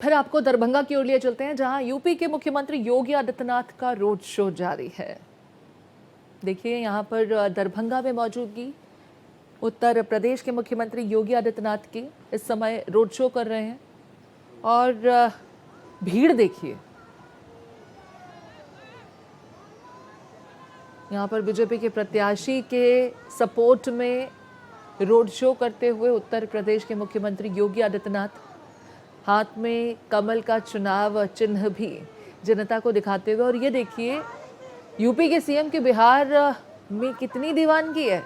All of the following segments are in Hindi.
फिर आपको दरभंगा की ओर लिए चलते हैं, जहां यूपी के मुख्यमंत्री योगी आदित्यनाथ का रोड शो जारी है। देखिए यहां पर दरभंगा में मौजूदगी उत्तर प्रदेश के मुख्यमंत्री योगी आदित्यनाथ की इस समय रोड शो कर रहे हैं और भीड़ देखिए। यहां पर बीजेपी के प्रत्याशी के सपोर्ट में रोड शो करते हुए उत्तर प्रदेश के मुख्यमंत्री योगी आदित्यनाथ हाथ में कमल का चुनाव चिन्ह भी जनता को दिखाते हुए। और ये देखिए यूपी के सीएम की बिहार में कितनी दीवानगी है।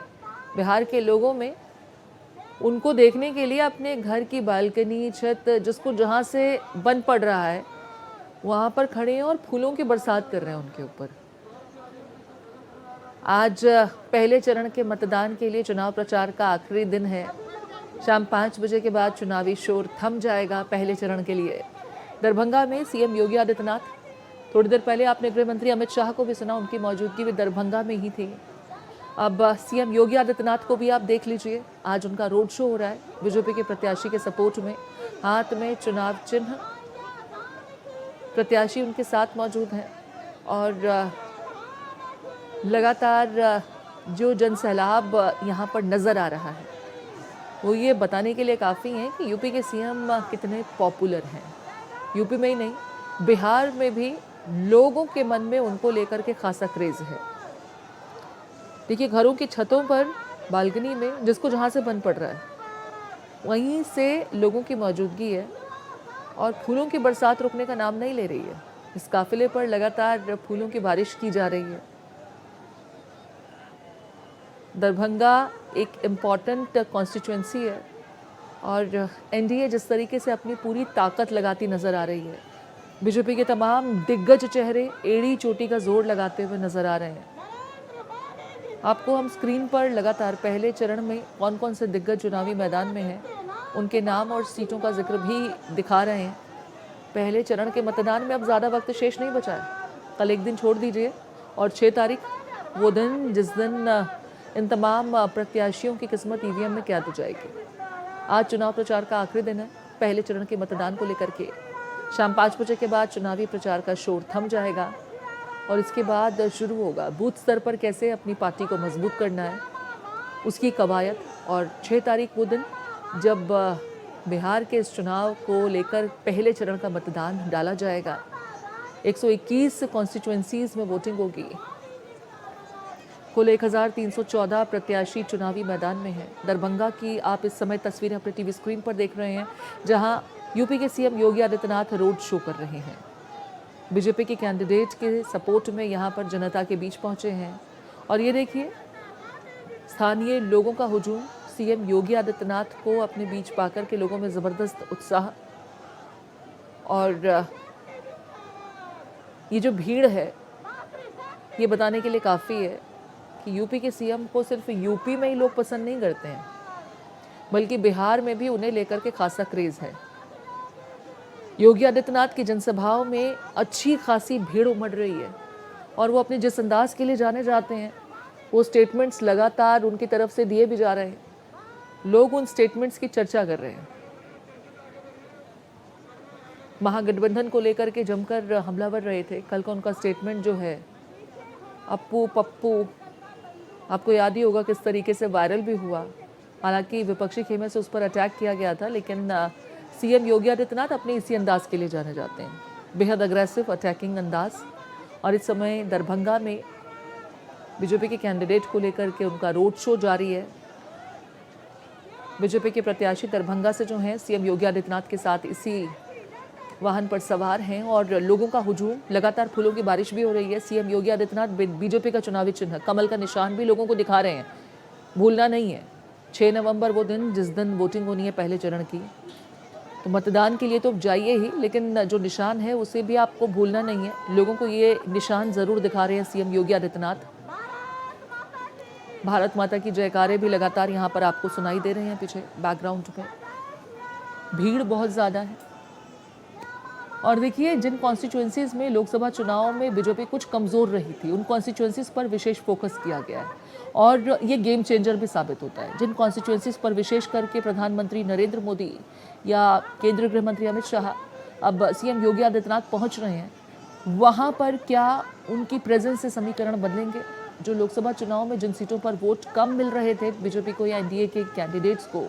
बिहार के लोगों में उनको देखने के लिए अपने घर की बालकनी, छत, जिसको जहाँ से बन पड़ रहा है वहाँ पर खड़े हैं और फूलों की बरसात कर रहे हैं उनके ऊपर। आज पहले चरण के मतदान के लिए चुनाव प्रचार का आखिरी दिन है। शाम 5 बजे के बाद चुनावी शोर थम जाएगा पहले चरण के लिए। दरभंगा में सीएम योगी आदित्यनाथ, थोड़ी देर पहले आपने गृह मंत्री अमित शाह को भी सुना, उनकी मौजूदगी भी दरभंगा में ही थी। अब सीएम योगी आदित्यनाथ को भी आप देख लीजिए, आज उनका रोड शो हो रहा है बीजेपी के प्रत्याशी के सपोर्ट में। हाथ में चुनाव चिन्ह, प्रत्याशी उनके साथ मौजूद हैं और लगातार जो जनसैलाब यहाँ पर नज़र आ रहा है वो ये बताने के लिए काफ़ी है कि यूपी के सीएम कितने पॉपुलर हैं। यूपी में ही नहीं, बिहार में भी लोगों के मन में उनको लेकर के खासा क्रेज़ है। देखिए घरों की छतों पर, बालकनी में, जिसको जहाँ से बन पड़ रहा है वहीं से लोगों की मौजूदगी है और फूलों की बरसात रुकने का नाम नहीं ले रही है। इस काफिले पर लगातार फूलों की बारिश की जा रही है। दरभंगा एक इम्पॉर्टेंट कॉन्स्टिट्यूएंसी है और एनडीए जिस तरीके से अपनी पूरी ताकत लगाती नज़र आ रही है, बीजेपी के तमाम दिग्गज चेहरे एड़ी चोटी का जोर लगाते हुए नज़र आ रहे हैं। आपको हम स्क्रीन पर लगातार पहले चरण में कौन कौन से दिग्गज चुनावी मैदान में हैं उनके नाम और सीटों का जिक्र भी दिखा रहे हैं। पहले चरण के मतदान में अब ज़्यादा वक्त शेष नहीं बचा है। कल एक दिन छोड़ दीजिए और 6 तारीख वो दिन जिस दिन इन तमाम प्रत्याशियों की किस्मत ईवीएम में कैद हो जाएगी। आज चुनाव प्रचार का आखिरी दिन है पहले चरण के मतदान को लेकर के। शाम 5 बजे के बाद चुनावी प्रचार का शोर थम जाएगा और इसके बाद शुरू होगा बूथ स्तर पर कैसे अपनी पार्टी को मजबूत करना है उसकी कवायद। और 6 तारीख वो दिन जब बिहार के इस चुनाव को लेकर पहले चरण का मतदान डाला जाएगा। 121 कॉन्स्टिट्यूएंसीज में वोटिंग होगी। कुल 1314 प्रत्याशी चुनावी मैदान में हैं। दरभंगा की आप इस समय तस्वीरें अपने टीवी स्क्रीन पर देख रहे हैं, जहां यूपी के CM Yogi Adityanath road show कर रहे हैं। बीजेपी के कैंडिडेट के सपोर्ट में यहां पर जनता के बीच पहुंचे हैं और ये देखिए स्थानीय लोगों का हुजूम सीएम योगी आदित्यनाथ को अपने बीच पाकर के लोगों में ज़बरदस्त उत्साह। और ये जो भीड़ है ये बताने के लिए काफ़ी है कि यूपी के सीएम को सिर्फ यूपी में ही लोग पसंद नहीं करते हैं, बल्कि बिहार में भी उन्हें लेकर के खासा क्रेज़ है। योगी आदित्यनाथ की जनसभाओं में अच्छी खासी भीड़ उमड़ रही है और वो अपने जिस अंदाज के लिए जाने जाते हैं वो स्टेटमेंट्स लगातार उनकी तरफ से दिए भी जा रहे हैं। लोग उन स्टेटमेंट्स की चर्चा कर रहे हैं। महागठबंधन को लेकर के जमकर हमलावर रहे थे। कल का उनका स्टेटमेंट जो है अप्पू पप्पू, आपको याद ही होगा किस तरीके से वायरल भी हुआ। हालांकि विपक्षी खेमे से उस पर अटैक किया गया था, लेकिन सीएम योगी आदित्यनाथ अपने इसी अंदाज के लिए जाने जाते हैं, बेहद अग्रेसिव अटैकिंग अंदाज। और इस समय दरभंगा में बीजेपी के कैंडिडेट को लेकर के उनका रोड शो जारी है। बीजेपी के प्रत्याशी दरभंगा से जो हैं सीएम योगी आदित्यनाथ के साथ इसी वाहन पर सवार हैं और लोगों का हुजूम, लगातार फूलों की बारिश भी हो रही है। सीएम योगी आदित्यनाथ बीजेपी का चुनावी चिन्ह कमल का निशान भी लोगों को दिखा रहे हैं, भूलना नहीं है। 6 नवंबर वो दिन जिस दिन वोटिंग होनी है पहले चरण की, तो मतदान के लिए तो जाइए ही, लेकिन जो निशान है उसे भी आपको भूलना नहीं है। लोगों को ये निशान ज़रूर दिखा रहे हैं सीएम योगी आदित्यनाथ। भारत माता की जयकारे भी लगातार यहाँ पर आपको सुनाई दे रहे हैं पीछे बैकग्राउंड में। भीड़ बहुत ज़्यादा है और देखिए जिन कॉन्स्टिट्यूएंसीज में लोकसभा चुनाव में बीजेपी कुछ कमज़ोर रही थी उन कॉन्स्टिट्यूएंसीज पर विशेष फोकस किया गया है और ये गेम चेंजर भी साबित होता है। जिन कॉन्स्टिट्यूएंसीज पर विशेष करके प्रधानमंत्री नरेंद्र मोदी या केंद्रीय गृह मंत्री अमित शाह अब सीएम योगी आदित्यनाथ पहुंच रहे हैं, वहां पर क्या उनकी प्रेजेंस से समीकरण बदलेंगे? जो लोकसभा चुनाव में जिन सीटों पर वोट कम मिल रहे थे बीजेपी को या एनडीए के कैंडिडेट्स को,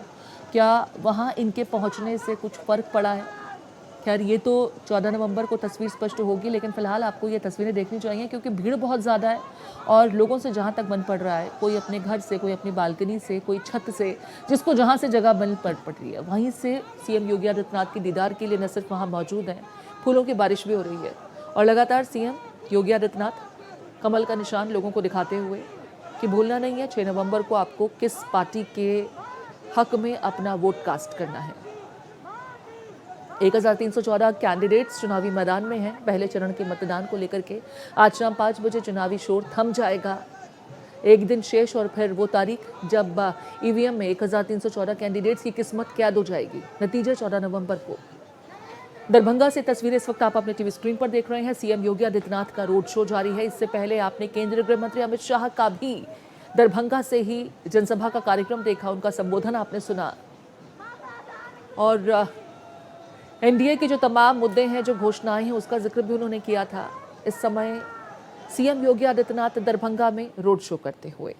क्या वहां इनके पहुंचने से कुछ फर्क पड़ा है? खैर ये तो 14 नवंबर को तस्वीर स्पष्ट होगी, लेकिन फिलहाल आपको ये तस्वीरें देखनी चाहिए क्योंकि भीड़ बहुत ज़्यादा है और लोगों से जहाँ तक मन पड़ रहा है, कोई अपने घर से, कोई अपनी बालकनी से, कोई छत से, जिसको जहाँ से जगह मिल पड़ रही है वहीं से सीएम योगी आदित्यनाथ के दीदार के लिए न सिर्फ वहाँ मौजूद हैं, फूलों की बारिश भी हो रही है और लगातार सीएम योगी आदित्यनाथ कमल का निशान लोगों को दिखाते हुए कि भूलना नहीं है 6 नवंबर को आपको किस पार्टी के हक में अपना वोट कास्ट करना है। 1314 कैंडिडेट्स चुनावी मैदान में हैं। पहले चरण के मतदान को लेकर के आज शाम 5 बजे चुनावी शोर थम जाएगा। एक दिन शेष और फिर वो तारीख जब ईवीएम में 1314 कैंडिडेट्स की किस्मत कैद हो जाएगी। नतीजे 14 नवंबर को। दरभंगा से तस्वीरें इस वक्त आप अपने टीवी स्क्रीन पर देख रहे हैं। सीएम योगी आदित्यनाथ का रोड शो जारी है। इससे पहले आपने केंद्रीय गृह मंत्री अमित शाह का भी दरभंगा से ही जनसभा का कार्यक्रम देखा, उनका संबोधन आपने सुना और एनडीए के जो तमाम मुद्दे हैं, जो घोषणाएं हैं, उसका जिक्र भी उन्होंने किया था। इस समय सीएम योगी आदित्यनाथ दरभंगा में रोड शो करते हुए